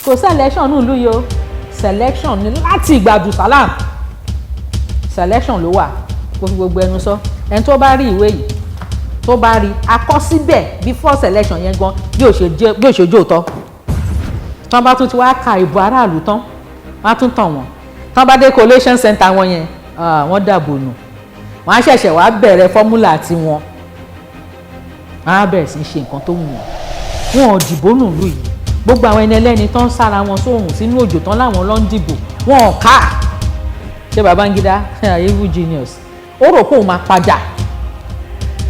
kò selection nílùú yìí o, selection ní láti ìgbà Abdulsalam selection ló wà kó fi gbogbo ẹnu sọ. Ẹni tó bá rí ìwé yìí tó bá rí akọsíbẹ̀ before selection yẹn gan bí ó ṣe jó tọ́. Tán bá tún ti wá ka ìbò aráàlú tán wọ́n á tún tàn wọ́n. Tán bá dé collation center wọn yẹn wọ́n dàbò nù. Wọ́n á ṣẹ̀ṣẹ̀ wá bẹ̀rẹ̀ fọ́múlà tiwọn. Wọ́n á bẹ̀rẹ̀ sí í ṣe nǹkan tó wù wọ́n. Wọn ò dìbò nùlú yìí. Gbogbo àwọn ẹni ẹlẹ́ni tán sára wọn sóòrùn sínú òjò tán láwọn ló ń dìbò wọn ò ká. Ṣé Babangida evil genius ó rò pé òun máa padà,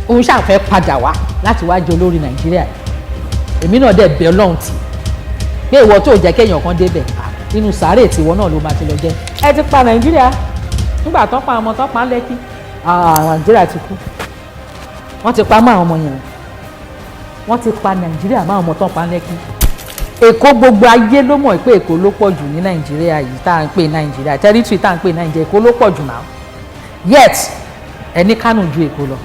òun ṣàfẹ́ padà wá láti wá jẹ olórí Nàìjíríà yìí. Èmi náà dẹ̀ bẹ̀ Ọlọ́run tì pé ìwọ tó jẹ́ kéèyàn kan débẹ̀ nínú sàárè tiwọ náà ló máa ti lọ jẹ́. Ẹ ti pa Nàìjíríà nígbà tán pa ọmọ tán pa Lẹ́kì Nàìjíríà ti kú. Wọ́n ti pa mọ́ àwọn ọmọ yẹn, wọ́n ti pa Nàìjíríà mọ́ àwọn ọmọ tán pa Lẹ́kì. Èkó gbogbo ayé ló mọ̀ pé Èkó ló pọ̀ jù ní Nàìjíríà yìí tá à ń pè Nàìjíríà territory tá à ń pè Nàìjíríà Èkó ló pọ̀ jù náà. Yet ẹni Kánò ju Èkó lọ,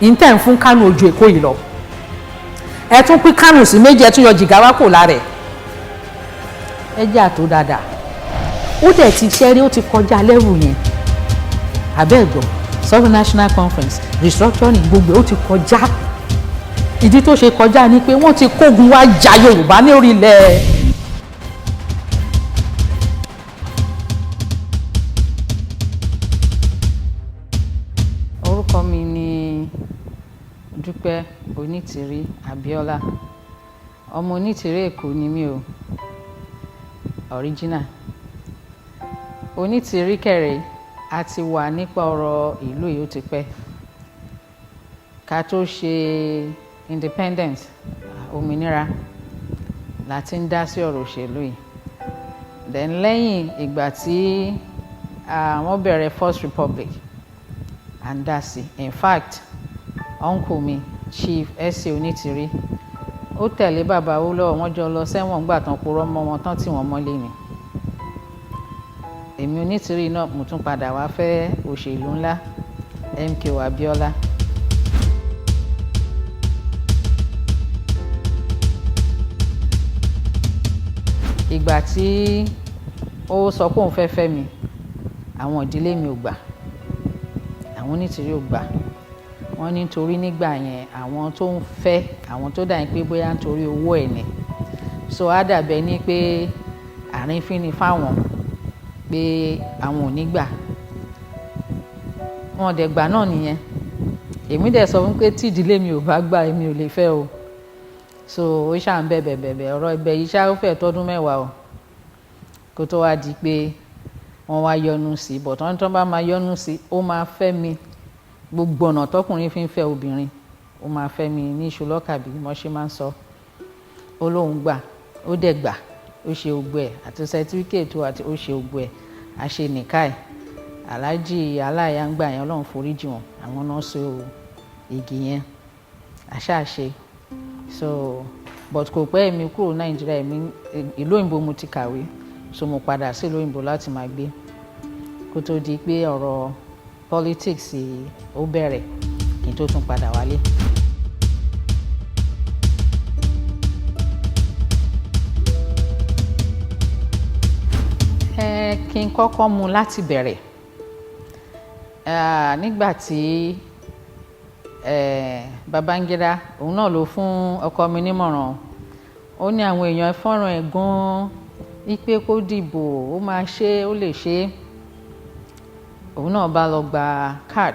intent fún Kánò ju Èkó yìí lọ. Ẹ tún pín Kánò sí méjì, ẹ tún yọ Jìgáwá kò lára ẹ̀. Ẹ jẹ́ àtò dáadáa. Ó dẹ̀ ti ṣẹ́rí, ó ti kọjá lẹ́rù yẹn. Abẹ́ẹ̀gbọ́ Southern National Conference restructuring gbogbo ó ti kọjá. Ìdí tó ṣe kọjá ni pé wọ́n ti kógun wá ja Yorùbá ní orílẹ̀. Orúkọ mi ni Dúpẹ́ Onítìrí Abiola. Ọmọ Onítìrí Èkó ni mí o, original. Onítìrí kẹrẹ a ti wà nípa ọ̀rọ̀ ìlú yìí ó ti pẹ́. Ká tó ṣe independence òmìnira la ti ń dá sí ọ̀rọ̀ òṣèlú yìí. Then lẹ́yìn ìgbà tí wọ́n bẹ̀rẹ̀ First Republic à ń dá sí. In fact uncle mi Chief S.A. Onítìrí ó tẹ̀lé bàbá Awólọ́wọ̀, wọ́n jọ lọ sẹ́wọ̀n gbà tán purọ́ mọ́ wọn tán tí wọ́n mọ́lé ni. Èmi Onítìrí náà mo tún padà wá fẹ́ òṣèlú ńlá MKO Abiola. Ìgbà tí ó sọ pé òun fẹ́ fẹ́ mi, àwọn ìdílé mi ò gbà, àwọn Onítìrí ò gbà. Wọ́n ní nítorí nígbà yẹn àwọn tó ń fẹ́, àwọn tó dà ní pé bóyá nítorí owó ẹ̀ ni. So á dàbẹ̀ ní pé àrífín ni fáwọn pé àwọn ò ní gbà. Wọn dẹ̀ gbà náà nìyẹn. Èmi dẹ̀ sọ fún pé tí ìdílé mi ò bá gbà èmi ò lè fẹ́ o. So ó ṣáà ń bẹ̀bẹ̀ ọ̀rọ̀ ẹbẹ̀ yìí ṣáà ó fẹ́ tọ́dún mẹ́wàá o kó tó wá di pé wọ́n wá yọnu sí. But wọ́n tó bá máa yọnu sí ó máa fẹ́ mi gbogbo ọ̀nà tọkùnrin fi ń fẹ́ obìnrin, ó máa fẹ́ mi ní iṣu lọ́kàbí mo ṣe máa ń sọ. Ó lóun gbà, ó dẹ̀ gbà, ó ṣe ogbó ẹ̀ àti certificate àti ó ṣe ogbó ẹ̀, a ṣe nìkáì. Aláàjì aláya ń gbà yẹn Ọlọ́run foríjì wọn, àwọn náà so igi yẹn àṣàṣe. So but kò pẹ́ mi kúrò Nàìjíríà, mi ìlú òyìnbó mo ti kàwé, so mo padà sí ìlú òyìnbó láti máa gbé kó tó di pé ọ̀rọ̀ politics ó bẹ̀rẹ̀ kí n tó tún padà wálé. Kí n kọ́kọ́ mú láti bẹ̀rẹ̀. Nígbà tí Babangida òun náà ló fún ọkọ mi nímọ̀ràn, ó ní àwọn èèyàn fọ́nrán ẹ̀ gan-an wípé kó dìbò, ó máa ṣe, ó lè ṣe. Òun náà bá lọ gba card,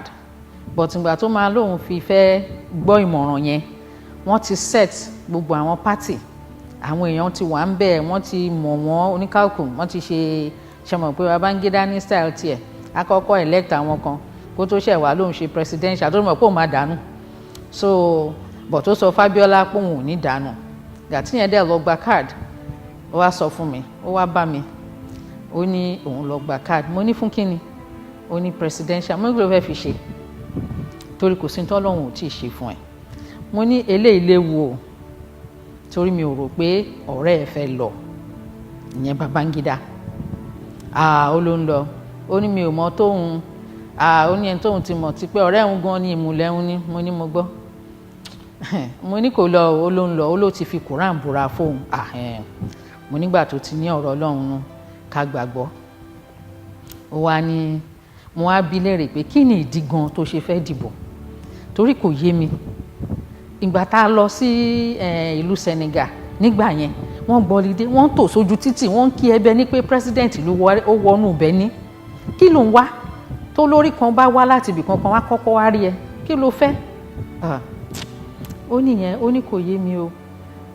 but ìgbà tó máa lóun fi fẹ́ gbọ́ ìmọ̀ràn yẹn wọ́n ti set gbogbo àwọn party, àwọn èèyàn ti wà ń bẹ̀, wọ́n ti mọ̀ wọ́n oníkálùkù, wọ́n ti ṣe mọ̀ pé Babangida ní style tiẹ̀ àkọ́kọ́ elect àwọn kan kó tó ṣẹ̀ wá lóun ṣe presidential tó mọ̀ pé òun máa dànù. So but ó sọ Fábíọ́lá pé òun ò ní dànù. Ìgbà tí yẹn dẹ̀ lọ gba card ó wá sọ fún mi, ó wá bá mi, ó ní òun lọ gba card. Mo ní fún kíni? Ó ní presidential. Mo ní kí ló fẹ́ fi ṣe? Torí kò sí tọ́lọ́run ò tí ì ṣe fún ẹ. Mo ní eléyìí léwu o, torí mi ò rò pé ọ̀rẹ́ ẹ fẹ́ lọ, ìyẹn Babangida. Ó ló ń lọ, ó ní mi ò mọ tóun, ó ní ẹni tóun ti mọ̀ ti pé ọ̀rẹ́ òun gan ni ìmùlẹ̀ òun ni. Mo ní mo gbọ́. mo ní kò lọ ó ló ń lọ ó ló ti fi Quran búra fóun mo nígbà tó ti ní ọ̀rọ̀ Ọlọ́run ká gbàgbọ́ ó wá ní mo wá bi léèrè pé kí ni ìdí gan tó ṣe fẹ́ dìbò torí kò yé mi ìgbà tá a lọ sí ìlú Senegal nígbà yẹn wọ́n gbọ́lidé wọ́n tò sójú títì wọ́n ń kí ẹbẹ ní pé president ló wọnú ibẹ̀ ní kí ló ń wá tó lórí kan bá wá láti ibì kankan wá kọ́kọ́ wá rí ẹ kí ló fẹ́ ó nìyẹn ó ní kò yé mi o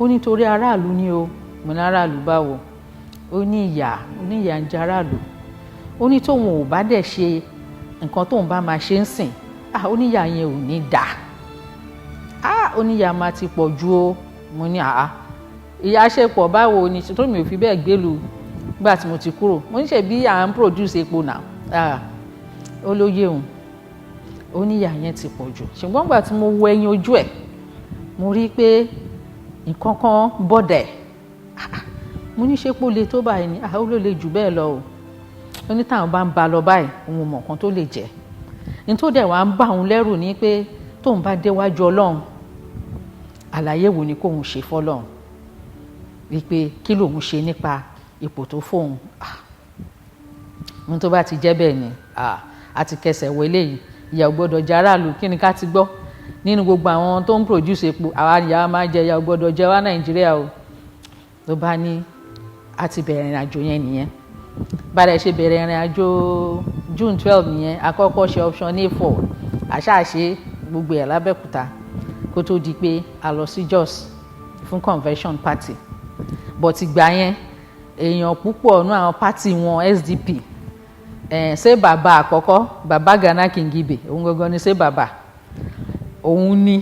ó ní torí aráàlú ni o mo ní aráàlú báwo ó ní ìyà ń jẹ aráàlú ó ní tóun ò bá dẹ̀ ṣe nǹkan tóun bá máa ṣe ń sìn ó ní ìyà yẹn ò ní dà ó ní ìyà máa ti pọ̀ ju o mo ní ìyà ṣe pọ̀ báwo ni tó mi ò fi bẹ́ẹ̀ gbélu nígbà tí mo ti kúrò mo ní ṣe bí à ń produce epo náà ó ló yé òun ó ní ìyà yẹn ti pọ̀ jù ṣùgbọ́n nígbà tí mo wo ẹyin ojú ẹ̀ mo rí i pé nǹkan kan bọ́dẹ̀ mo ní ṣe pé ó le tó báyìí ni ó ló le jù bẹ́ẹ̀ lọ o ó ní táwọn bá ń ba lọ báyìí òun mọ̀ nǹkan tó lè jẹ́ ní tó dẹ̀ wá ń bá òun lẹ́rù ni pé tóun bá déwájú Ọlọ́run àlàyé wo ni kóun ṣe fọ́lọ́run wípé kí lòun ṣe nípa ipò tó fóun ohun tó bá ti jẹ́ bẹ́ẹ̀ ni àti kẹsẹ̀ wọ eléyìí ìyà ò gbọ́dọ̀ jẹ aráàlú kí ni ká ti gbọ́ nínú gbogbo àwọn tó ń produce epo àwa ìyà máa jẹ ìyà ò gbọ́dọ̀ jẹ wá Nàìjíríà o ló bá ní a ti bẹ̀rẹ̀ ìrìn àjò yẹn nìyẹn bára ẹ ṣe bẹ̀rẹ̀ ìrìn àjò June 12 nìyẹn àkọ́kọ́ ṣe option A4 àṣàṣe gbogbo ẹ̀ lábẹ́kúta kó tó di pé a lọ sí Jos fún convention party but ìgbà yẹn èèyàn púpọ̀ nú àwọn party wọn SDP ṣé bàbá àkọ́kọ́ bàbá Gana Kingibe òun gangan ni ṣé bàbá òun ni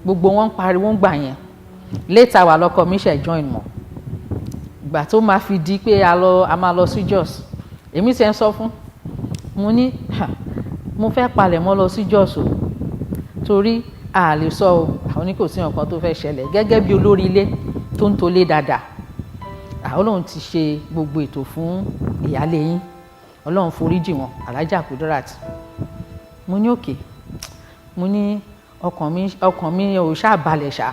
gbogbo wọn pariwo ń gbà yẹn later wà lọ́kọ mi ṣe join mọ́ ìgbà tó máa fi di pé a máa lọ sí Jos èmi ti ń sọ fún mo ní mo fẹ́ palẹ̀ mọ́ lọ sí Jos o torí a lè sọ o àwọn ní kò sí nǹkan tó fẹ́ ṣẹlẹ̀ gẹ́gẹ́ bí olórí ilé tó ń tolé dáadáa Ọlọ́run ti ṣe gbogbo ètò fún ìyálé yín Ọlọ́run foríjì wọn Alájà Kudirat mo ní òkè mo ní ọkàn mi ò ṣáà balẹ̀ ṣá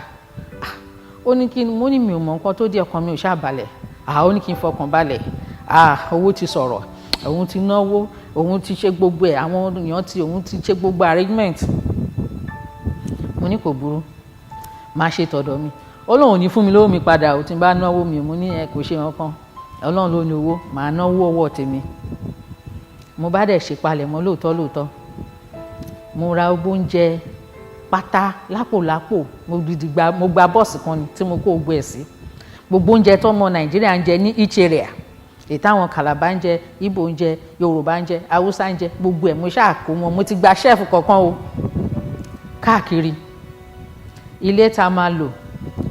ó ní kí mo ní mi ò mọ nǹkan tó dé ọkàn mi ò ṣáà balẹ̀ ó ní kí n fọkàn balẹ̀ owó ti sọ̀rọ̀ òun ti náwó òun ti ṣe gbogbo ẹ̀ àwọn èèyàn òun ti ṣe gbogbo arrangement mo ní kò burú máa ṣe tọ̀dọ̀ mi Ọlọ́run ní fún mi lówó mi padà ò tí n bá náwó mi mo ní kò ṣe nǹkan Ọlọ́run ló ní owó màá náwó ọwọ́ tèmi mo bá dẹ̀ ṣe palẹ̀mọ́ lóòótọ́ mo ra oúnjẹ pátá lápòlápò mo gba bọ́ọ̀sì kan ni tí mo kó gbé ẹ̀ sí gbogbo oúnjẹ tọ́mọ Nàìjíríà ń jẹ ní each area èyí táwọn Calabar ń jẹ Ìgbò ń jẹ Yorùbá ń jẹ Haúsá ń jẹ gbogbo ẹ̀ mo ṣáà kó wọn mo ti gba ṣẹ́ẹ̀fù kọ̀ọ̀kan o káàkiri ilé tá a máa lò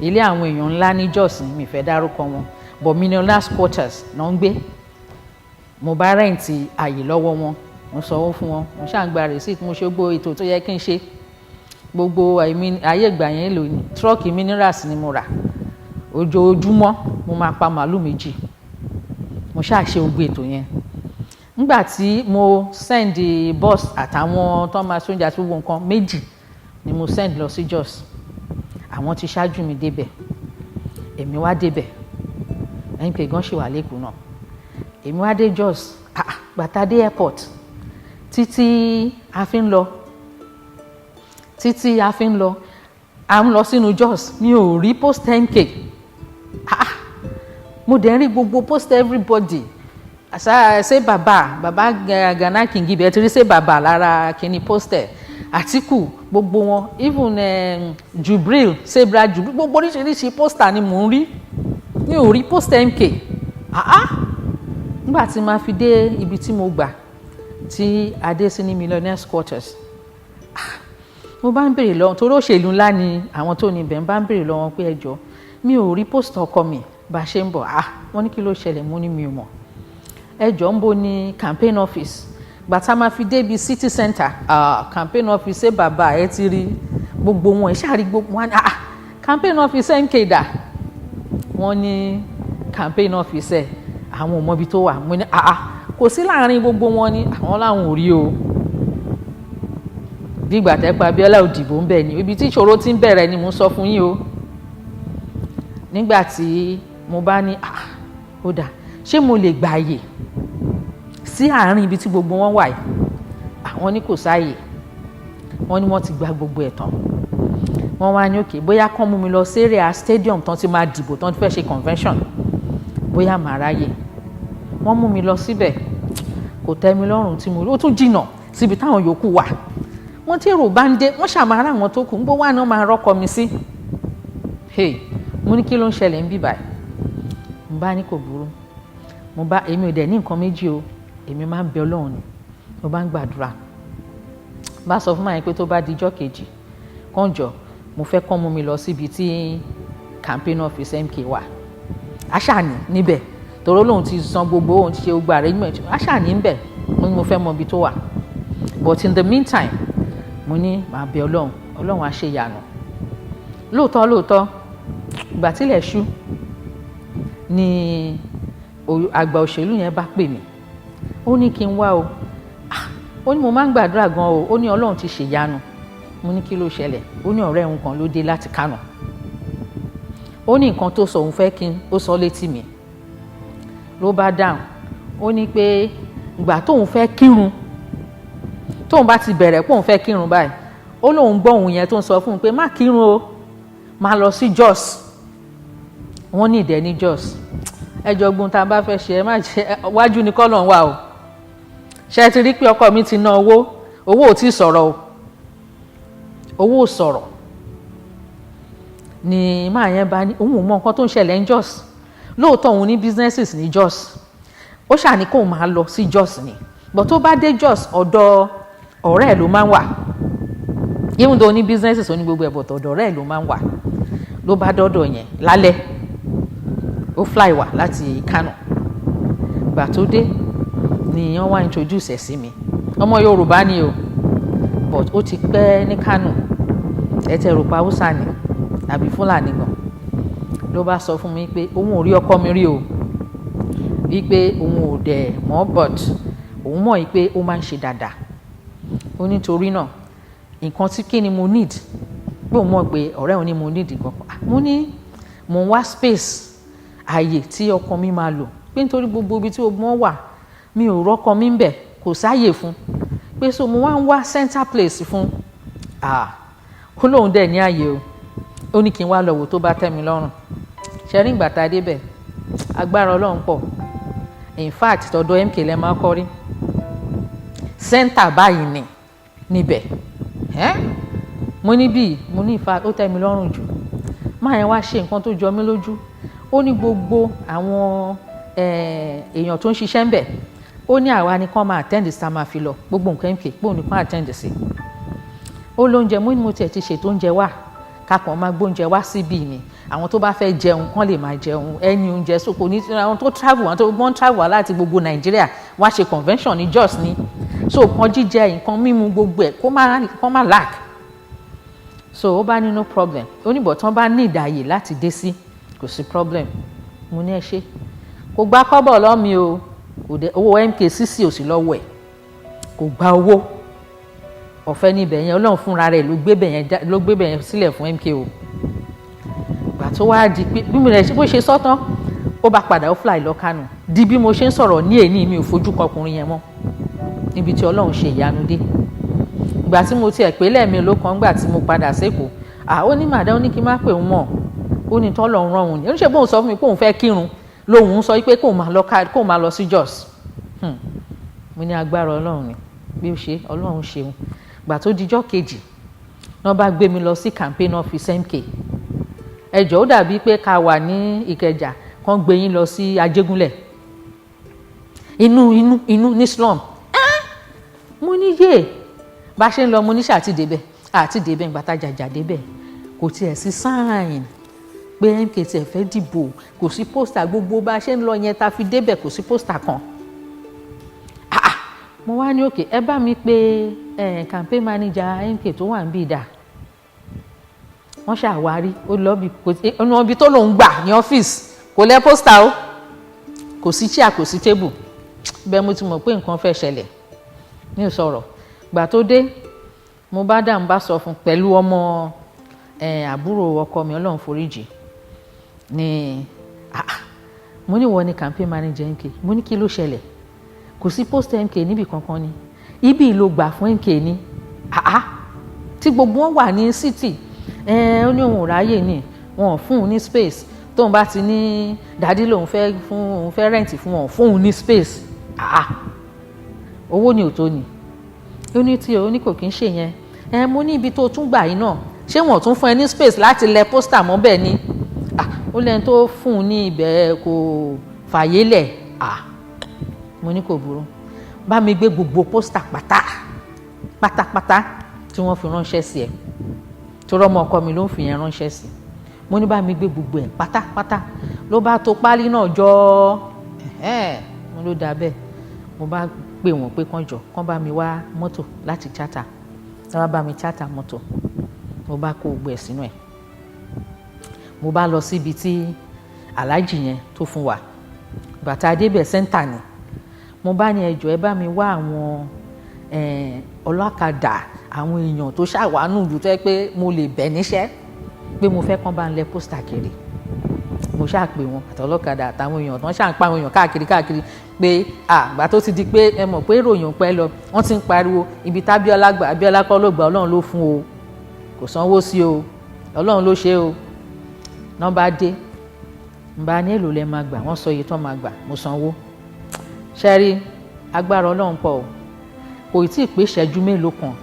ilé àwọn èèyàn ńlá ní Jos mi fẹ́ dárúkọ wọn but millionaires quarters náà ń gbé mo bá rẹ́ǹtì àyè lọ́wọ́ wọn mo sanwó fún wọn mo ṣàǹgbà receipt mo ṣe gbogbo ètò tó yẹ kí n ṣe gbogbo ayé ìgbà yẹn lò ní tírọ́ọ̀kì minerals ni mo rà ojoojúmọ́ mo máa pa màálù 2 mo ṣáà ṣe gbogbo ètò yẹn nígbà tí mo send bus àtàwọn tó máa sóúnjẹ àti gbogbo nǹkan 2 ni mo send lọ sí Jos àwọn ti ṣáájú mi débẹ̀ èmi wá débẹ̀ MK gan ṣì wà lẹ́kọ̀ọ́ náà èmi wá dé Jos gbàtà dé airport títí a fi ń lọ à ń lọ sínú Jos mi ò rí post MK mo dẹ̀ ń rí gbogbo post everybody ṣé bàbá Gana Kingibe ẹ ti rí ṣé bàbá lára kíní poster Àtíkù gbogbo wọn even Jubril sebra Jubril gbogbo oríṣiríṣi poster ni mò ń rí mi ò rí poster MK nígbà tí máa fi dé ibi tí mo gbà tí adé sí ní millionaires quarters mo bá ń béèrè lọ́wọ́ torí òṣèlú ńlá ni àwọn tó ní ibẹ̀ ń bá ń béèrè lọ́wọ́ pé ẹjọ́ mi ò rí poster ọkọ mi bá ṣe ń bọ̀ wọ́n ní kí ló ṣẹlẹ̀ mo ní mi ò mọ̀ ẹjọ́ ń bo ní campaign office gbàtà máa fi dé ibi city center campaign office ṣé bàbá ẹ ti rí gbogbo wọn ìṣàrí gbogbo wọn campaign office MK dà wọ́n ní campaign office àwọn ò mọ ibi tó wà mo ní kò sí láàrin gbogbo wọn ni àwọn làwọn ò rí o bí ìgbà tẹ́ pé Abiola ò dìbò ń bẹ̀ ni ibi tí ìṣòro ti ń bẹ̀rẹ̀ ni mo sọ fún yín o. Nígbà tí mo bá ní ó dà ṣé mo lè gbààyè sí àárín ibi tí gbogbo wọn wà yìí, àwọn ní kò sáàyè, wọ́n ní wọ́n ti gba gbogbo ẹ̀ tán. Wọ́n wá ní òkè bóyá kán mú mi lọ sí area stadium tán ti máa dìbò tán ti fẹ́ ṣe convention, bóyá màá ráyè. Wọ́n mú mi lọ síbẹ̀, kò tẹ́ mi lọ́rùn tí mo rí, ó tún jìnnà síbi táwọn yòókù wà. Wọ́n tí èrò bá ń dé wọ́n ṣàmárà àwọn tó kù ń gbọ́ wà náà máa rọ́kọ mi sí. Mo ní kí ló ń ṣẹlẹ̀ ń bí báyìí. Mo bá ní kò burú, èmi ò dẹ̀ ní nǹkan méjì o, èmi máa ń bẹ Ọlọ́run ni, mo bá ń gbàdúrà. Bá sọ fún màá yẹn pé tó bá di ijọ́ kejì kàn jọ mo fẹ́ kán mú mi lọ síbi tí campaign office MK wà. Aṣáàní níbẹ̀ torí Ọlọ́run ti san gbogbo ohun ti ṣe gbogbo arrangement, aṣáàní níbẹ̀ mo fẹ́ mọ ibi tó wà. But in the meantime mo ní màá bẹ Ọlọ́run, Ọlọ́run á ṣe ìyanu. Lóòótọ́ ìgbà tílẹ̀ ṣú ni àgbà òṣèlú yẹn bá pè mí, ó ní kí n wá o. Ó ní mo máa ń gbàdúrà gan o, ó ní Ọlọ́run ti ṣèyanu. Mo ní kí ló ṣẹlẹ̀, ó ní ọ̀rẹ́ òun kan ló dé láti Kánò, ó ní nǹkan tó sọ òun fẹ́ kí n ó sọ létí mi. Ló bá dáhùn, ó ní pé ìgbà tóun fẹ́ kírun, tóun bá ti bẹ̀rẹ̀ pé òun fẹ́ kírun báyìí, ó lóun gbọ́ òun yẹn tó ń sọ fún un pé má kírun o, máa lọ sí Jos. Wọ́n ní ìdẹ ní Jos. Ẹjọ́ gbọ́n tá a bá fẹ́ ṣe ẹ má ṣe wájú ní kọ́lọ̀ ń wà o. Ṣé ti rí pé ọkọ mi ti ná owó ò tí ì sọ̀rọ̀ o, owó ò sọ̀rọ̀. Ni máa yẹn bá ní òun ò mọ nǹkan tó ń ṣẹlẹ̀ ní Jos. Lóòótọ́ òun ní businesses ní Jos, ó ṣàní kóun máa lọ sí Jos ni, but tó bá dé Jos ọ̀dọ̀ ọ̀rẹ́ ẹ̀ ló máa ń wà. Even though ní businesses ó ní gbogbo ẹ̀ but ọ̀dọ̀ ọ̀rẹ́ ẹ̀ ló máa ń wà. Ló bá dọ́dọ̀ yẹn lálẹ́, ó fly wá láti Kánò. Ìgbà tó dé ni wọ́n wá introduce ẹ̀ sí mi. Ọmọ Yorùbá ni o, but ó ti pẹ́ ní Kánò, ẹ̀tẹ̀ rò pa Hausa ni àbí Fúlàní gan. Ló bá sọ fún mi pé òun ò rí ọkọ mi rí o, wípé òun ò dẹ̀ mọ̀ but òun mọ̀ pé ó máa ń ṣe dáadáa. Ó nítorí náà nǹkan tí kí ni mo need, pé òun mọ̀ pé ọ̀rẹ́ òun ni mo need gan. Mo ní mo ń wá space ààyè tí ọkọ mi máa lò, pé nítorí gbogbo ibi tí ogun wà mi ò rọ́kọ mi ń bẹ̀, kò sáàyè fún, pé so mo wá ń wá center place fún. Ó lóun dẹ̀ ní ààyè o, ó ní kí n wá lọ wò tó bá tẹ́ mi lọ́rùn. Ṣe rí ìgbà tá a débẹ̀, agbára Ọlọ́run pọ̀. In fact tọ̀dọ̀ MK lẹ máa kọ́ rí center báyìí ni níbẹ̀. Mo ní bíi mo ní ìfà ó tẹ́ mi lọ́rùn jù. Máa yẹn wá ṣe nǹkan tó jọ mí lójú. Ó ní gbogbo àwọn èèyàn tó ń ṣiṣẹ́ ń bẹ̀, ó ní àwa ni kán máa attend sí, tá máa fi lọ gbogbo nǹkan MK pé òun ni kán attend sí. Ó lóúnjẹ mo ní mo tiẹ̀ ti ṣètò oúnjẹ wá, kákan máa gbóúnjẹ wá síbí ni, àwọn tó bá fẹ́ jẹun kán lè máa jẹun ẹni oúnjẹ sóko ní àwọn tó travel, àwọn tó wọ́n travel wá láti gbogbo Nàìjíríà wá ṣe convention ní Jos ni, so nǹkan jíjẹ nǹkan mímu gbogbo ẹ̀ kó má lack. So ó bá ní no problem, ó ní bọ̀tán bá ní ìdààyè láti dé sí kò sí problem. Mo ní ẹ ṣe kò gba kọ́bọ̀ lọ́mi o, owó MK sísì ò sí lọ́wọ́ ẹ̀, kò gba owó ọ̀fẹ́ níbẹ̀ yẹn, Ọlọ́run fúnra rẹ̀ ló gbé bẹ̀ yẹn sílẹ̀ fún MK o. Ìgbà tó wá di pé bí mo rẹ̀ bó ṣe sọ́tán ó bá padà ó fly lọ Kánò. Di bí mo ṣe ń sọ̀rọ̀ ní èní mi ò fojú kọkùnrin yẹn mọ́, níbi tí Ọlọ́run ṣe ìyanu dé. Ìgbà tí mo tiẹ̀ pé lẹ́ẹ̀mí ló kàn gbà tí mo padà sékòó, ó ní màdá ó ní kí n má pè òun mọ̀, ó ní tọ́lọ́run rán òun ni. Oníṣẹ́ bóun sọ fún mi pé òun fẹ́ kírun lòun sọ pé kóun máa lọ sí Jos. Mo ní agbára Ọlọ́run ni bí ó ṣe Ọlọ́run ṣeun. Ìgbà tó dijọ́ kejì wọ́n bá gbé mi lọ sí campaign office MK. Ẹjọ́ ó dàbí pé ká wà ní Ìkẹjà kán gbé yín lọ sí Ajégúnlẹ̀ inú ní slum. Mo ní yé bá ṣe ń lọ mo ní ṣàti débẹ̀ ìgbà tá jàjà débẹ̀ kò tiẹ̀ sí sign pé MK tiẹ̀ fẹ́ dìbò, kò sí pósítà, gbogbo bá ṣe ń lọ yẹn tá fi débẹ̀ kò sí pósítà kan. Mo wá ní òkè ẹ bá mi pé campaign manager MK tó wà níbí dà. Wọ́n ṣàwárí ó lọ bí ọ̀nà ibi tó lòún gbà ní ọ́fíìsì kò lẹ́ pósítà o, kò sí chair kò sí table. Bẹ́ẹ̀ mo ti mọ̀ pé nǹkan fẹ́ ṣẹlẹ̀ ní ìsọ̀rọ̀. Gbà tó dé mo bá dà ń bá sọ fún pẹ̀lú ọmọ àbúrò ọkọ mi Ọlọ́run foríjì ni mo ní wọ́n ní campaign manager MK, mo ní kí ló ṣẹlẹ̀, kò sí post MK níbi kankan ni, ibi ló gbà fún MK ni tí gbogbo wọn wà ní city ó ní òun ráyè ni wọn ò fún un ní space, tóun bá ti ní dádì lòun fẹ́ fún òun fẹ́ rẹ́ǹtì fún wọn fún òun ní space owó ni ò tó ni, ó ní tí ó ní kò kí ń ṣe yẹn mo ní ibi tó tún gbà yìí náà ṣé wọn ò tún fún ẹ ní space láti lẹ pósítà mọ́ bẹ́ẹ̀ ni ó lẹ́ni tó fún un ní ibẹ̀ kò fàyè lẹ̀ mo ní kò burú, bá mi gbé gbogbo pósítà pátápátá tí wọ́n fi ránṣẹ́ sí ẹ torí ọmọ ọkọ mi ló ń fi yẹn ránṣẹ́ sí, mo ní bá mi gbé gbogbo ẹ̀ pátápátá, ló bá tó páálí náà jọ mo ló dà bẹ́ẹ̀, mo bá pè wọ́n pé kán bá mi wá mọ́tò láti charter, wọ́n bá mi charter mọ́tò, mo bá kó gbogbo ẹ̀ sínú ẹ̀, mo bá lọ síbi tí aláàjì yẹn tó fún wa, bàtà débẹ̀ sẹ́ńtà ni, mo bá ní ẹjọ́ ẹ bá mi wá àwọn ọlọ́kadà àwọn èèyàn tó ṣàwánú ìlú tó yẹ pé mo lè bẹ̀ níṣẹ́ pé mo fẹ́ kán bá ń lẹ pósítà kiri, mo ṣáà pè wọn àtọlọ́kadà àtàwọn èèyàn tó ń ṣáà ń pa àwọn èèyàn káàkiri pé àgbà tó ti di pé ẹ mọ̀ pé ìròyìn pẹ́ lọ wọ́n ti ń pariwo ibi tábíọ́lá gbà Abíọ́lá kọ́ ló gbà Ọlọ́run ló fún o, kò sanwó sí o, Ọlọ́run ló ṣe o, nọ́mbà dé ń bá ní èlò lẹ́ máa gbà, wọ́n sọ iye tó máa gbà, mo sanwó. ṣẹ́rí agbára Ọlọ́run pọ̀ o, kò tí ì pé ìṣẹ́jú mélòó kan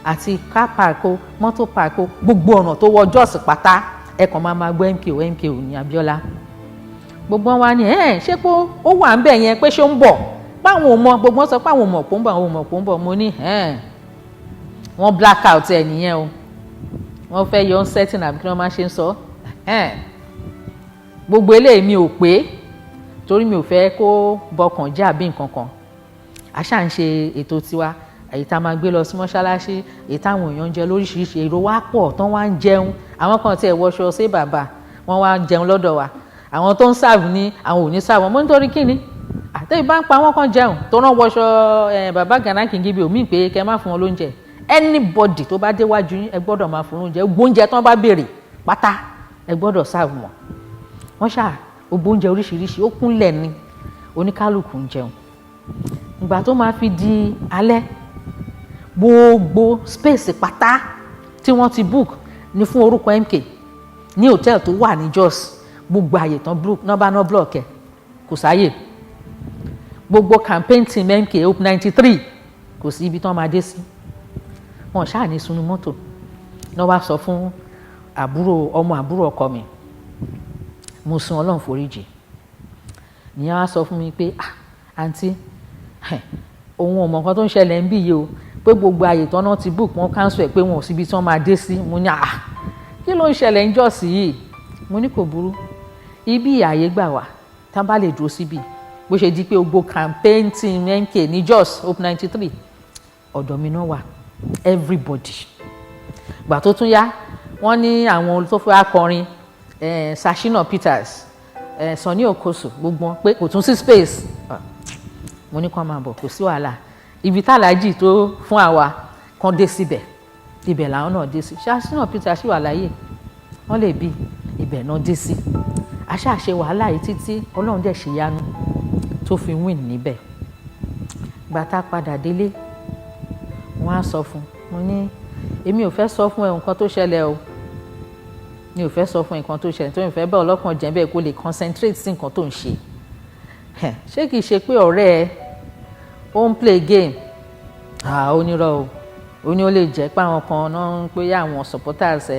àti car park o mọ́tò park o gbogbo ọ̀nà tó wọ jọ́ọ̀sì pátá ẹ̀kan máa gbọ́ MKO ní Abíọ́lá, gbogbo wọn wá ní ṣé pé ó wà ń bẹ̀ yẹn pé ṣé ó ń bọ̀, báwọn ò mọ, gbogbo wọn sọ pé àwọn ò mọ̀ pé ó ń bọ̀, mo ní wọ́n black out ẹ̀ nìyẹn o, wọ́n fẹ́ yọ setting àbí kí wọ́n máa ṣe ń sọ gbogbo eléyìí mi ò pé torí mi ò fẹ́ kó bọkàn jẹ́ àbí nǹkan kan, àṣà ń ṣe ètò tiwa, èyí tá a máa gbé lọ sí mọ́ṣáláṣí, èyí táwọn èèyàn ń jẹ lóríṣiríṣi, èrò wa pọ̀ tán wá ń jẹun, àwọn kan tiẹ̀ wọṣọ sí bàbá wọn wá ń jẹun lọ́dọ̀ wa, àwọn tó ń sáàbù ní àwọn ò ní sáàbù, mo nítorí kí ni àtẹ̀yìn bá ń pa wọ́n kan jẹun tó rán wọṣọ bàbá Gana Kingibe omi pé kẹ́ má fún wọn lóúnjẹ, anybody tó bá déwájú yín ẹ gbọ́dọ̀ máa fún oúnjẹ, gbóúnjẹ tán bá béèrè pátá ẹ gbọ́dọ̀ sáàbù wọn, wọ́n ṣáà ogbóúnjẹ oríṣiríṣi ó kúnlẹ̀ ni oníkálukú ń jẹun, ìgbà tó máa fi di alẹ́ gbogbo space pátá tí wọ́n ti book ní fún orúkọ MK ní hòtẹ́ẹ̀lì tó wà ní Jos, gbogbo àyè tán nọ́bà block ẹ̀ kò sáyè, gbogbo campaign team MK Hope 93 kò sí ibi tán máa dé sí, wọn ṣáà ní sunu mọ́tò náà wá sọ fún ọmọ àbúrò ọkọ mi, mo sun Ọlọ́run foríjì nìyẹn wá sọ fún mi pé àǹtí òun ò mọ̀ nǹkan tó ń ṣẹlẹ̀ ń bí yìí o, pé gbogbo àyè tán náà ti book wọn cancel ẹ̀ pé wọn ò síbi tí wọ́n máa dé sí, mo ní kí ló ń ṣẹlẹ̀ ń jọ́sí yìí, mo ní kò burú ibi àyè gbà wá tá a bá lè dúró síbi, bó ṣe di pé gbogbo campaign team MK ní Jos Hope 93 ọ̀dọ̀ mi náà wà everybody, gbà tó tún yá wọ́n ní àwọn tó fẹ́ akọrin Sashina Peters Sunny Okoso gbogbo wọn pé kò tún sí space, mo ní kó máa bọ̀ kò sí wàhálà, ibi tàlájì tó fún àwa kan dé síbẹ̀ ibẹ̀ làwọn náà dé sí, Sashina Peters sì wà láyé wọ́n lè bí ibẹ̀ náà dé sí, àṣàṣe wàhálà yìí títí Ọlọ́run dẹ̀ ṣe yanu tó fi win níbẹ̀, gbàtà padà délé wọ́n á sọ fún mo ní èmi ò fẹ́ sọ fún ẹ nǹkan tó ṣẹlẹ̀ o, mi ò fẹ́ sọ fún nǹkan tó ṣẹlẹ̀ tó ń fẹ́ bá ọlọ́kàn jẹ́ bẹ́ẹ̀ kó lè concentrate sí nǹkan tó ń ṣe, ṣé kìí ṣe pé ọ̀rẹ́ ẹ ó ń play game, onírọ̀ o, ó ní ó lè jẹ́ pé àwọn kan náà ń pé àwọn supporters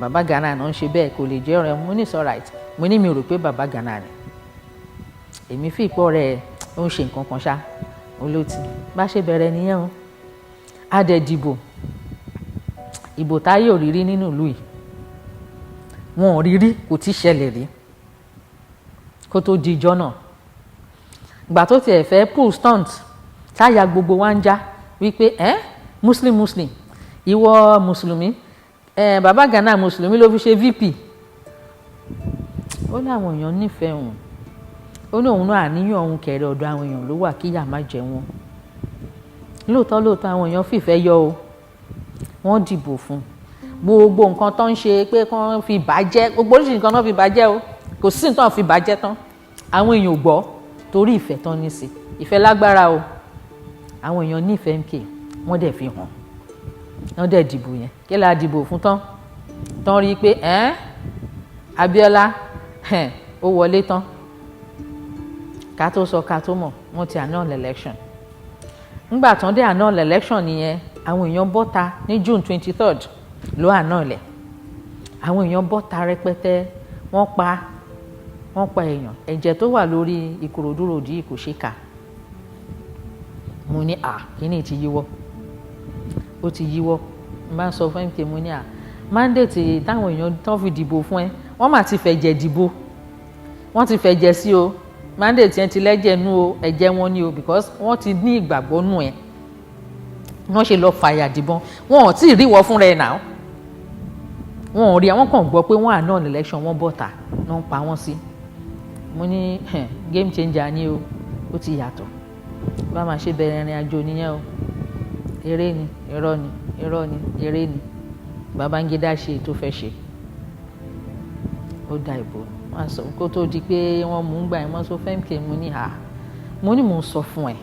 bàbá Gana náà ń ṣe bẹ́ẹ̀ kò lè jẹ́ ọ̀rẹ́, mo ní it's alright, mo ní mi rò pé bàbá Gana ni, èmi fi ìpọ́ rẹ̀ ó ń ṣe nǹkan kan ṣá olóòtú bá ṣe bẹ̀rẹ̀ nìyẹn o, a dẹ̀ dìbò ìbò táyé ò rírí nínú ìlú yìí, wọn ò rírí kò tí ṣẹlẹ̀ rí kó tó di ìjọ náà, ìgbà tó tiẹ̀ fẹ́ pull stunt táyà gbogbo wa ń já wípé muslim ìwọ mùsùlùmí bàbá Gana mùsùlùmí ló fi ṣe VP, ó ní àwọn èèyàn nífẹ̀ẹ́ òun, ó ní òun náà àníyàn òun kẹrẹ ọ̀dọ̀ àwọn èèyàn ló wà kíyà má jẹ wọn, lóòótọ́ àwọn èèyàn fìfẹ́ yọ o wọ́n dìbò fún gbogbo nǹkan tó ń ṣe pé kán fi bàjẹ́ gbogbo oríṣiríṣi nǹkan náà fi bàjẹ́ o kò sí nǹkan fi bàjẹ́ tán àwọn èèyàn ò gbọ́ torí ìfẹ́ tán ní sí ìfẹ́ lágbára o àwọn èèyàn nífẹ̀ẹ́ MK wọ́n dẹ̀ fi hàn wọ́n dẹ̀ dìbò yẹn kí la dìbò fún tán rí i pé Abiola ó wọlé tán ká tó sọ ká tó mọ̀ wọ́n ti annul election nígbà tán dé annul election nìyẹn àwọn èèyàn bọ́ta ní June 23rd ló annul ẹ̀ àwọn èèyàn bọ́ta rẹpẹtẹ wọ́n pa èèyàn ẹ̀jẹ̀ tó wà lórí Ìkòròdú road yìí kò ṣe kà mo ní kíní ti yíwọ́ ó ti yíwọ́ n bá sọ fún MK mo ní mandate táwọn èèyàn tán fi dìbò fún ẹ wọ́n mà ti fẹ̀jẹ̀ dìbò wọ́n ti fẹ̀jẹ̀ sí o mandate yẹn ti lẹ́jẹ̀ nú o ẹ̀jẹ̀ wọn ni o because wọ́n ti ní ìgbàgbọ́ nù ẹ̀ wọ́n ṣe lọ fàyà dìbọn wọn ò tí ì ríwọ́ fúnra ẹ̀ náà wọn ò rí àwọn kan gbọ́ pé wọ́n annul election wọ́n bọ́ta náà ń pa wọ́n sí mo ní game changer ni o ó ti yàtọ̀ bá máa ṣe bẹ̀rẹ̀ ìrìn àjò nìyẹn o eré ni irọ́ ni irọ́ ni eré ni Babangida ṣe tó fẹ́ ṣe ó da ìbò wọn sọ kó tó di pé wọ́n mú un gbà ẹ̀ wọ́n sọ fẹ́ MK mo ní mò ń sọ fún ẹ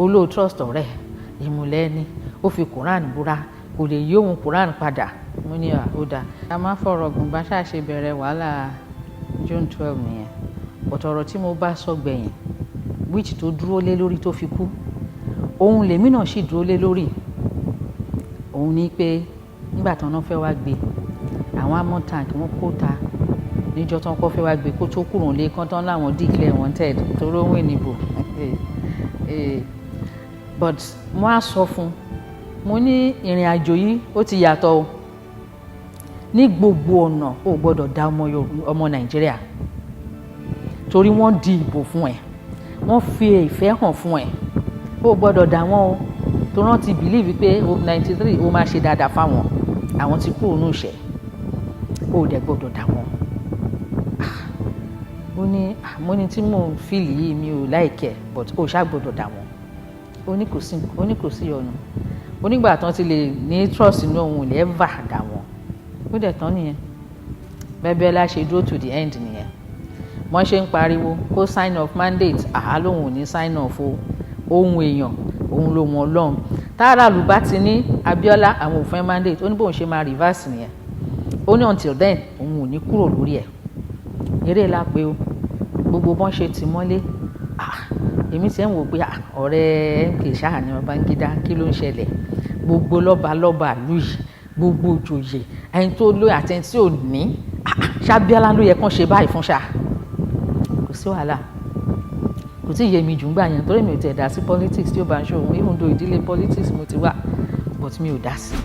olóò trust ọ̀rẹ́ ìmùlẹ̀ ni ó fi Quran búra kò lè yí òun Quran padà mo ní ó dáa. a máa fọ̀rọ̀ gùn bá ṣàṣe bẹ̀rẹ̀ wàhálà June 12 nìyẹn ọ̀tọ̀rọ̀ tí mo bá sọ gbẹ̀yìn which tó dúró lé lórí tó fi kú òun lèmi náà sì dúró lé lórí òun ní pé nígbà tí wọ́n fẹ́ wá gbé àwọn amọ̀ tank wọ́n kó ta níjọ́ tí wọ́n kọ́ fẹ́ wá gbé kó tó kúrò lé kán tán láwọn declare wanted torí òun ìnìbò but mo á sọ fún mo ní ìrìn àjò yìí ó ti yàtọ̀ o ní gbogbo ọ̀nà ó gbọ́dọ̀ dá ọmọ Nàìjíríà torí wọ́n di ìbò fún ẹ wọ́n fi ìfẹ́ hàn fún ẹ ó gbọ́dọ̀ dá wọn o tó rántí ti believe pé 93 ó máa ṣe dáadáa fáwọn àwọn tí kúrò ní ìṣẹ́ ó dẹ̀ gbọ́dọ̀ dá wọn mo ní tí mò ń fìlì yìí mi ò láìkẹ́ but ó ṣáà gbọ́dọ̀ dá wọn ó ní kò sí ọ̀nà onígbà tán ti lè ní trust inú òun lè ever dá wọn ó dẹ̀ tán nìyẹn Abiola ṣe dúró to the end nìyẹn wọ́n ṣe ń pariwo kó sign off mandate lóun ò ní sign off o ohun èèyàn òun ló wọn lọ́hùn tára lùbá ti ní Abiola àwọn òfin mandate ó ní bóun ṣe máa reverse nìyẹn ó ní until then òun ò ní kúrò lórí ẹ̀ eré la pé o gbogbo bọ́n ṣe tì mọ́lé èmi ti ń wò pé ọ̀rẹ́ MK ṣáà ní Babangida kí ló ń ṣẹlẹ̀ gbogbo lọ́ba ìlú yìí gbogbo òjòyè ẹni tó lóyè àti ẹni tí ò ní ṣábíọ́lá ló yẹ kán ṣe báyìí fún ṣá kò sí wàhálà kò tí ì yé mi jù ń gbà yẹn torí mi ò tẹ̀ dá sí politics tí ó bá ń ṣe òun even though ìdílé politics mo ti wà but mi ò dá sí.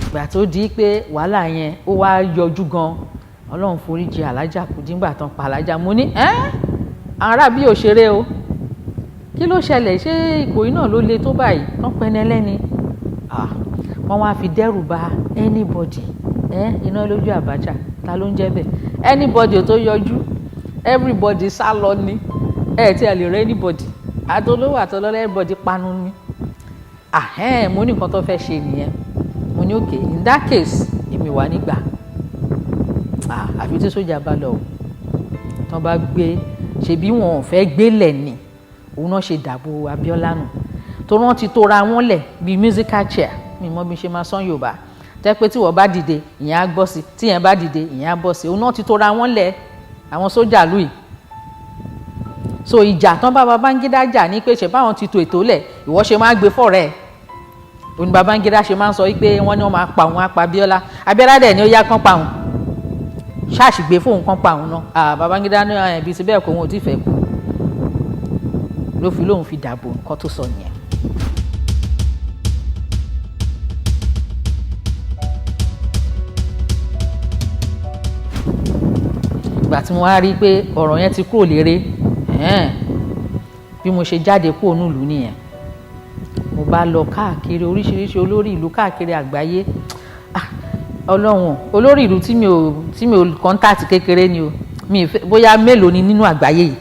ìgbà tó di pé wàhálà yẹn ó wá yọjú gan Ọlọ́run foríjì alájà kù díngbà tán pa alájà mo ní ará bí òṣèré o kí ló ṣẹlẹ̀ ṣé Ìkòyí náà ló le tó báyìí tán pẹ́ni ẹlẹ́ni wọ́n wá fi dẹ́rù bà anybody iná lójú Abacha ta ló ń jẹ́ bẹ́ẹ̀ anybody tó yọjú everybody sá lọ ni tí ẹ lè rẹ anybody àtolówó àtọlọ́lá everybody panu ni mo ní nǹkan tó fẹ́ ṣe nìyẹn mo ní okay in that case èmi wà nígbà àfi tí sójà bá lọ tán bá gbé ṣebí wọn ò fẹ́ gbélẹ̀ ni òun náà ṣe dàbò Abiola nù tó wọ́n ti tóra wọn lẹ̀ bíi musical chair mi mọ́ bí ṣe máa sán Yorùbá tẹ́ pé tí wọ́n bá dìde ìyẹn á gbọ́ sí tí ìyẹn bá dìde ìyẹn á bọ́ sí òun náà ti tóra wọn lẹ̀ àwọn sójà lùi so ìjà tán bá Babangida jà ní pé ṣe báwọn ti tò ètò lẹ̀ ìwọ ṣe máa gbé fọ̀rẹ́ ẹ̀ òní Babangida ṣe máa ń sọ pé wọ́n ní wọ́n máa pa òun á pa Abiola Abiola dẹ̀ ni ó yá kán pa òun ṣáàṣì gbé fóun kán pa òun náà Babangida ní ibi tí bẹ́ẹ̀ kó wọn ò tí fẹ́ kú ló fi lóun fi dàbò nǹkan tó sọ nìyẹn. ìgbà tí mo wá rí i pé ọ̀rọ̀ yẹn ti kúrò léré bí mo ṣe jáde kúrò nílùú nìyẹn mo bá lọ káàkiri oríṣiríṣi olórí ìlú káàkiri àgbáyé Ọlọ́run olórí ìlú tí mi ò kọ́ńtàtì kékeré ni o mi fẹ́ bóyá mélòó ni nínú àgbáyé yìí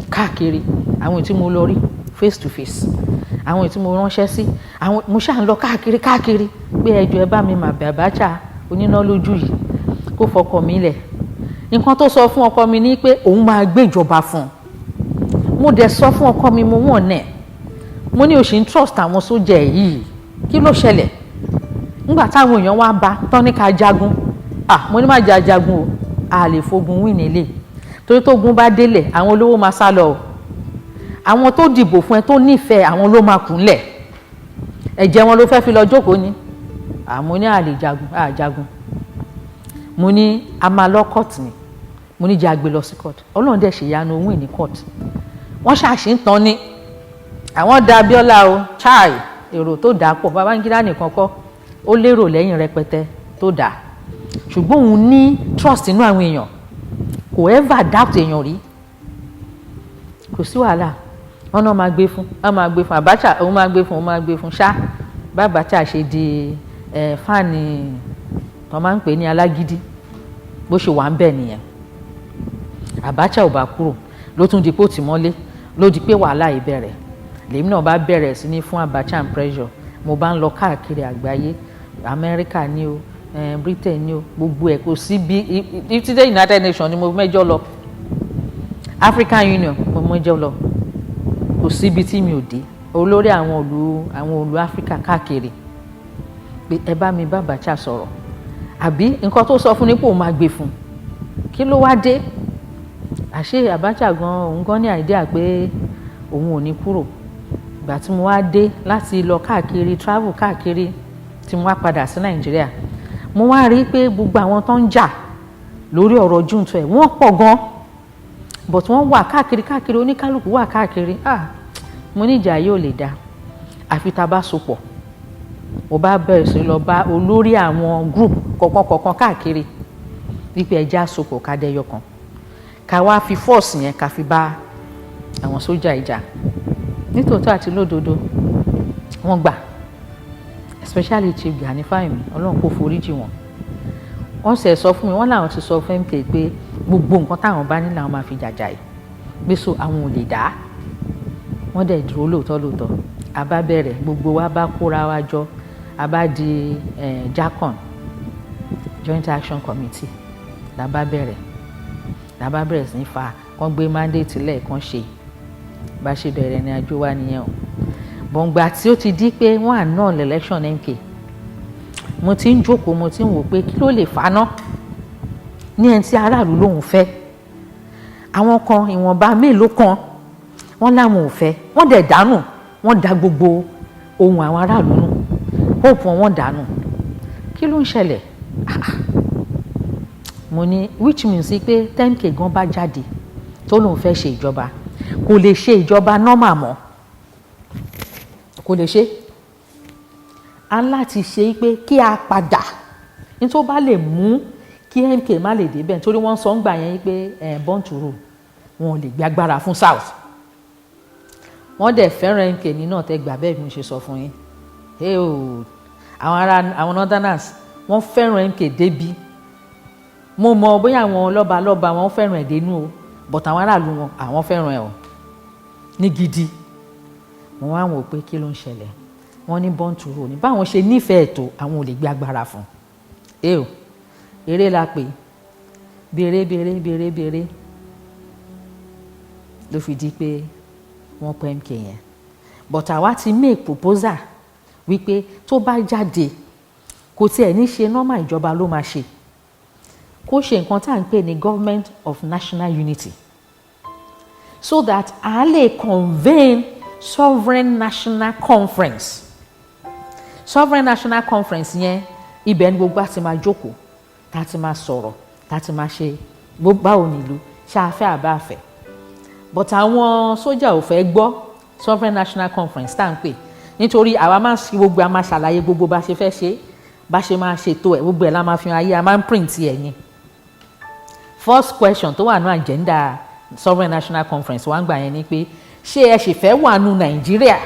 káàkiri àwọn tí mo lọ rí face to face àwọn tí mo ránṣẹ́ sí àwọn mo ṣáà ń lọ káàkiri pé ẹjọ́ ẹ bá mi mà bẹ̀ Abacha oníná lójú yìí kó fọkọ mi lẹ̀. Nǹkan tó sọ fún ọkọ mi ni pé òun máa gbé ìjọba fún un. Mo dẹ̀ sọ fún ọkọ mi mo wọ̀n nẹ̀ mo ní o ṣì ń trust àwọn sójà yìí kí ló ṣẹlẹ̀ nígbà táwọn èèyàn wá bá tán ní ká jagun mo ní má jà jagun o a lè fogun win nílé torí tógun bá délẹ̀ àwọn olówó máa sá lọ o àwọn tó dìbò fún ẹ tó nífẹ̀ẹ́ àwọn ló máa kúnlẹ̀ ẹ̀jẹ̀ wọn ló fẹ́ fi lọ jókòó ni mo ní a lè jagun mo ní a máa lọ court ni mo ní jẹ́ àgbè lọ sí court Ọlọ́run dẹ̀ ṣèyanu òun ní court wọ́n ṣàṣì ń tán ni àwọn da Abiola o chai èrò tó dà pọ̀ Babangida nìkan kọ́ ó lérò lẹ́yìn rẹpẹtẹ tó dà ṣùgbọ́n òun ní trust inú àwọn èèyàn kò ever doubt èèyàn rí kò sí wàhálà wọn náà máa gbé fún Abacha òun máa gbé fún ṣá bá Abacha ṣe di fáànì tó máa ń pè ní alágídí bó ṣe wà ń bẹ̀ nìyẹn Abacha ò bá kúrò ló tún di pé ó tì mọ́lé ló di pé wàhálà yìí bẹ̀rẹ̀ lèmi náà bá bẹ̀rẹ̀ sí ní fún Abacha and pressure mo bá ń lọ káàkiri àgbáyé Amẹ́ríkà ni o Britain ni o gbogbo ẹ̀ kò sí bí títí dé United Nations ni mo mẹ́jọ lọ African Union mo mẹ́jọ lọ kò síbi tí mi ò dé olórí àwọn òlú Áfíríkà káàkiri pé ẹ bá mi bá Abacha sọ̀rọ̀ àbí nǹkan tó sọ fún ni pé òun máa gbé fún kí ló wá dé àṣé Abacha òun gan ní àìdíà pé òun ò ní kúrò ìgbà tí mo wá dé láti lọ káàkiri travel káàkiri tí mo wá padà sí Nàìjíríà mo wá rí pé gbogbo àwọn tó ń jà lórí ọ̀rọ̀ June 12 wọ́n pọ̀ gan but wọ́n wà káàkiri oníkálukú wà káàkiri mo ní ìjà yóò lè dá àfi tá a bá sopọ̀ mo bá bẹ̀rẹ̀ sí lọ bá olórí àwọn group kọ̀ọ̀kan káàkiri wípé ẹja sopọ̀ ká dẹyọ kan ká wá fi force yẹn ká fi bá àwọn sójà ìjà nítòótọ́ àti lódodo wọ́n gbà especially Chief Gani Fáyẹ̀mí Ọlọ́run kò foríjì wọ́n sì sọ fún mi wọ́n làwọn ti sọ fún MK pé gbogbo nǹkan táwọn bá ní làwọn máa fi jàjà yìí pé so àwọn ò lè dá wọ́n dẹ̀ dúró lóòótọ́ a bá bẹ̀rẹ̀ gbogbo wa bá kóra wa jọ a bá di JACON Joint Action Committee la bá bẹ̀rẹ̀ sí ní fa kán gbé mandate lẹ́ẹ̀kan ṣe bá ṣe bẹ̀rẹ̀ ní àjò wa nìyẹn o bọ̀ǹgbà tí ó ti di pé wọ́n annul election MK mo ti ń jókòó mo ti ń wò pé kí ló lè faná ní ẹni tí aráàlú lòun fẹ́ àwọn kan ìwọ̀nba mélòó kan wọ́n láwọn ò fẹ́ wọ́n dẹ̀ dànù wọ́n da gbogbo ohun àwọn aráàlú nù hope wọ́n dànù kí ló ń ṣẹlẹ̀ mo ní which means pé MK gan bá jáde tó lòun fẹ́ ṣe ìjọba kò lè ṣe ìjọba normal mọ́ kò lè ṣe a láti ṣe pé kí a padà nítorí bá lè mú kí MK má lè débẹ̀ nítorí wọ́n sọ ń gbà yẹn pé born to rule wọn ò lè gbé agbára fún South wọ́n dẹ̀ fẹ́ràn MK ní náà tẹ́ gbà bẹ́ẹ̀ bí mo ṣe sọ fún yín àwọn northerners wọ́n fẹ́ràn MK débi mo mọ bóyá àwọn lọ́ba wọn fẹ́ràn ẹ̀ dénú o but àwọn aráàlú wọn àwọn fẹ́ràn ẹ̀ o ní gidi wọ́n wá wò pé kí ló ń ṣẹlẹ̀ wọ́n ní born to rule ní báwọn ṣe nífẹ̀ẹ́ tó àwọn ò lè gbé agbára fún eré la pè béèrè ló fi di pé wọ́n pẹ́ MK yẹn but àwa ti make proposal wípé tó bá jáde kò tiẹ̀ ní ṣe normal ìjọba ló máa ṣe kó ṣe nǹkan tá à ń pè ní government of national unity so that a lè convene sovereign national conference yẹn ibẹ̀ ni gbogbo àti máa jókòó tá a ti máa sọ̀rọ̀ tá a ti máa ṣe báwo nílùú ṣáfẹ́ àbáfẹ́ but àwọn sójà ò fẹ́ gbọ́ sovereign national conference tá à ń pè nítorí àwa máa ń ṣe gbogbo a máa ṣàlàyé gbogbo bá ṣe fẹ́ ṣe bá ṣe máa ṣètò ẹ̀ gbogbo ẹ̀ la máa fi hàn ayé a máa ń print ẹ̀ ni first question tó wà ní agenda sovereign national conference wà ń gbà yẹn ni pé ṣé ẹ ṣì fẹ́ wà nù Nàìjíríà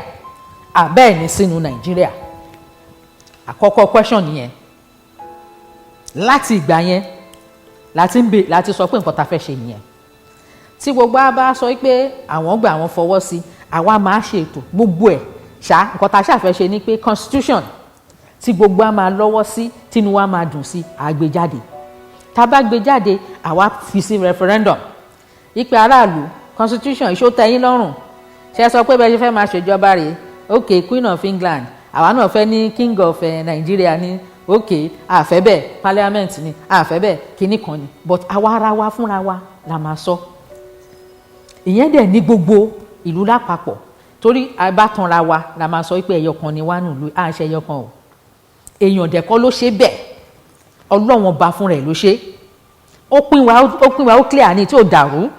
àbẹ́ẹ̀ ní sínú Nàìjíríà àkọ́kọ́ question nìyẹn láti ìgbà yẹn láti sọ pé nǹkan ta fẹ́ ṣe nìyẹn. Tí gbogbo a bá sọ pé àwọn gbà àwọn fọwọ́ sí, àwa máa ṣe ètò gbogbo ẹ̀ nǹkan ta ṣàfẹ́ ṣe ni pé constitution tí gbogbo a máa lọ́wọ́ sí, tínú wa máa dùn sí, àgbéjáde. Tá bá gbé jáde, àwa fi sí referendum ìpè aráàlú constitution ìṣó tẹ́yín lọ́rùn, ṣe sọ pé bẹ́ẹ̀ ṣe fẹ́ máa ṣèjọba rèé, ok Queen of England, àwa náà fẹ́ ní King of Nigeria ní, ok àfẹ́ bẹ́ẹ̀ parliament ni, àfẹ́ bẹ́ẹ̀ kinní kan ni, but àwa ara wa fúnra wa la máa sọ. Ìyẹn dẹ̀ ní gbogbo ìlú lápapọ̀, torí àbátanra wa la máa sọ pé ẹyọkan ni wá nùlú, à ń ṣe ẹyọkan o. Èèyàn dẹ̀kọ́ ló ṣe bẹ́ẹ̀, Ọlọ́run ọba fún rẹ̀ ló ṣe. Ó pín wa ó clear ní tí ò dàrú,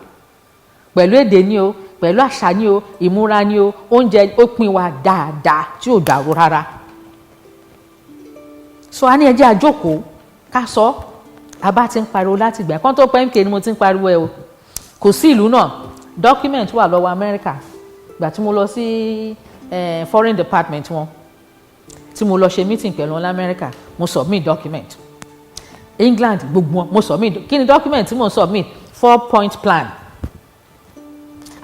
pẹ̀lú èdè ni o, pẹ̀lú àṣà ni o, ìmúra ni o, oúnjẹ, ó pín wa dáadáa tí ò dàrú rárá. So a ní ẹjẹ́ àjókòó ká sọ, a bá ti ń pariwo láti ìgbà kan tó pẹ́ MK ni mo ti ń pariwo ẹ o. Kò sí ìlú náà, document wà lọ́wọ́ Amẹ́ríkà ìgbà tí mo lọ sí foreign department wọn, tí mo lọ ṣe meeting pẹ̀lú wọn lamẹ́ríkà, mo submit document. England gbogbo wọn mo submit, kí ni document tí mo submit? 4-point plan.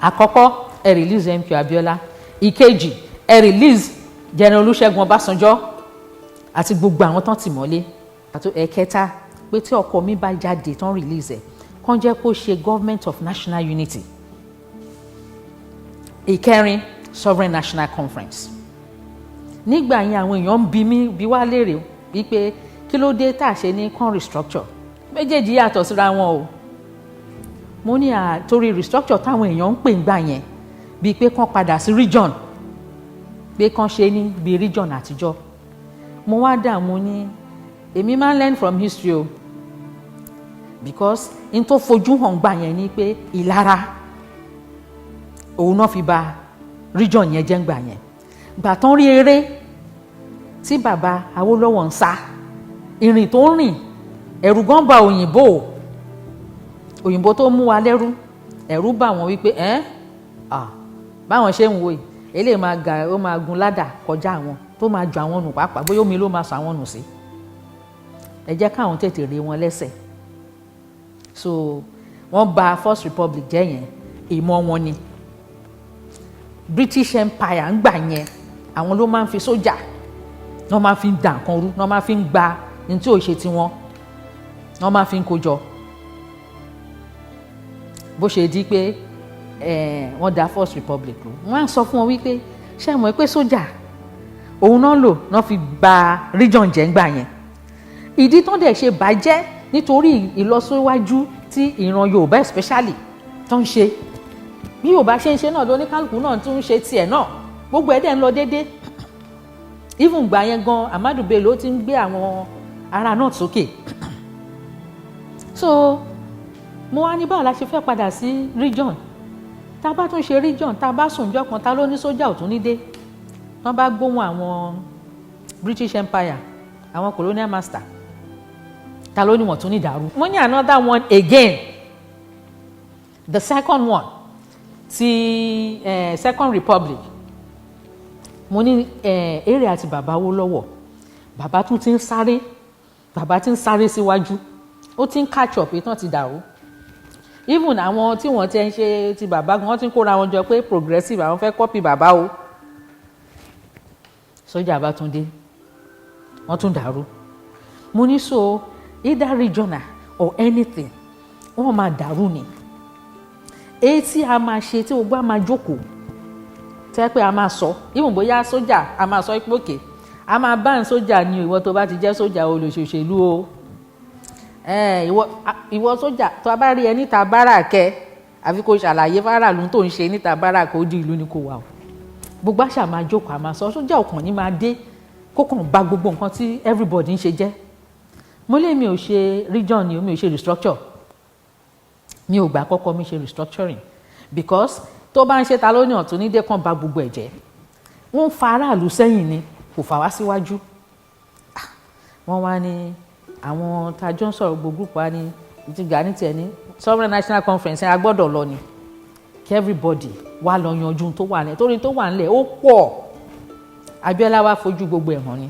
Àkọ́kọ́ ẹ release MKO Abiola, ìkejì ẹ release General Olúṣẹ́gun Ọbásanjọ́ àti gbogbo àwọn tán tì mọ́lé, àti ẹ̀kẹta pé tí ọkọ mi bá jáde tán release ẹ̀, kàn jẹ́ kó ṣe government of national unity. Ìkẹrin sovereign national conference. Nígbà yẹn àwọn èèyàn ń bi wá léèrè wípé kí ló dé tá a ṣe ní kàn restructure, méjèèjì yàtọ̀ síra wọn o. Mo ní torí restructure táwọn èèyàn ń pè ńgbà yẹn bíi pé kàn padà sí region, pé kàn ṣe ní bíi region àtijọ́. Mo wá dààmú ní èmi máa ń learn from history o, because n tó fojú hàn gbà yẹn ni pé ìlara òun náà fi bà region yẹn jẹ́ ńgbà yẹn. Gbà tán rí eré tí bàbá Awólọ́wọ̀ ń sá, ìrìn tó ń rìn, ẹ̀rù gan bà òyìnbó tó mú wa lẹ́rú, ẹ̀rù bà wọ́n wípé báwọn ṣe ń wo yìí, eléyìí ó máa gun ládà kọjá àwọn tó máa jọ àwọn nù pàápàá, bóyá omi ló máa sọ àwọn nù sí. Ẹ jẹ́ káwọn tètè ré wọn lẹ́sẹ̀. So wọ́n bà First Republic jẹ́ yẹn, ìmọ̀ wọn ni. British Empire ń gbà yẹn, àwọn ló máa ń fi sójà, wọ́n máa fi ń dà nǹkan rú, wọ́n máa fi ń gba ní tí ò ṣe tiwọn, wọ́n máa fi ń kójọ. Bó ṣe di pé wọ́n dá First Republic lò, wọ́n á sọ fún wọn wípé ṣé mọ̀ pé sójà òun náà lò náà fi bà region jẹ́ ńgbà yẹn. Ìdí tó dẹ̀ ṣe bàjẹ́ nítorí ìlọsíwájú tí ìran Yorùbá especially tó ń ṣe. Bí Yorùbá ṣe ń ṣe náà lóníkálùkù náà tún ń ṣe tiẹ̀ náà, gbogbo ẹ̀ dẹ̀ ń lọ déédéé. Even gbà yẹn gan Ahmadu Bello ti ń gbé àwọn ará náà sókè. So mo wá ní báwo la ṣe fẹ́ padà sí region. Tá a bá tún ṣe region, tá a bá sùn jọ́ kan, ta ló ní sójà ò tún ní dé. Wọ́n bá gbóhùn àwọn British Empire, àwọn colonial master, ta ló ní wọ́n tún ní dàrú. Mo ní another one again, the second one ti Second Republic. Mo ní èrè àti bàbá Awólọ́wọ̀, bàbá tún ti ń sáré, bàbá ti ń sáré síwájú, ó ti ń catch up ètò ti dàrú. Even àwọn tí wọ́n ti ń ṣe ti bàbá gan, wọ́n ti ń kóra wọn jọ pé progressive àwọn fẹ́ copy bàbá o. Sójà bá tún dé, wọ́n tún dàrú. Mo ní so either regional or anything, wọ́n máa dàrú ni. Èyí tí a máa ṣe tí gbogbo a máa jókòó, tẹ́ pé a máa sọ, even bóyá sójà a máa sọ pé òkè, a máa bá ń sójà ni ìwọ tó bá ti jẹ́ sójà olóṣèlú o. Ìwọ sójà tó a bá rí ẹ níta báràkẹ́, àfi kó ṣàlàyé fáráàlú tó ń ṣe níta báràkẹ́ ó di ìlú ni kò wà o. Gbogbo àṣà máa jókòó, a máa sọ, sójà ọkàn ní máa dé kó kàn bà gbogbo nǹkan tí everybody ń ṣe jẹ́. Mo lè mi ò ṣe region ni, mi ò ṣe restructure. Mi ò gbà kọ́kọ́ mi ṣe restructuring, because tó bá ń ṣe ta ló ní ọ̀tún ní dé kàn bà gbogbo ẹ̀ jẹ́. Wọ́n ń fa aráàlú sẹ́yìn ni, kò fà wá síwájú. Wọ́n wá ní àwọn tajọ́ ń sọ̀rọ̀ gbogbo group wa ní ti Gani tiẹ̀ ní sovereign national conference a gbọ́dọ̀ lọ ni, kí everybody wá lọ yanjú tó wà nílẹ̀, torí tó wà nílẹ̀ ó pọ̀. Abiola wá fojú gbogbo ẹ̀ hàn ni,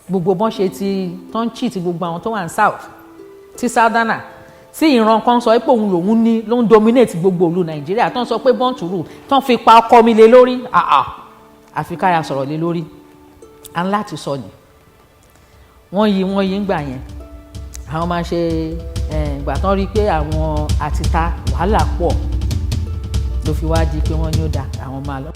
gbogbo bọ́n ṣe ti tán cheat gbogbo àwọn tó wà ní south, tí southerner tí ìran kan sọ pé òun lòun ní ló ń dominate gbogbo ìlú Nàìjíríà tó ń sọ pé born to rule tó ń fi pa ọkọ mi lé lórí àfi káyà sọ̀rọ̀ lé lórí à ń láti sọ ni wọ́n yí ń gbà yẹn àwọn máa ṣe ìgbà tán rí i pé àwọn àtìta wàhálà pọ̀ ló fi wá di pé wọ́n ní ó dà àwọn máa lọ.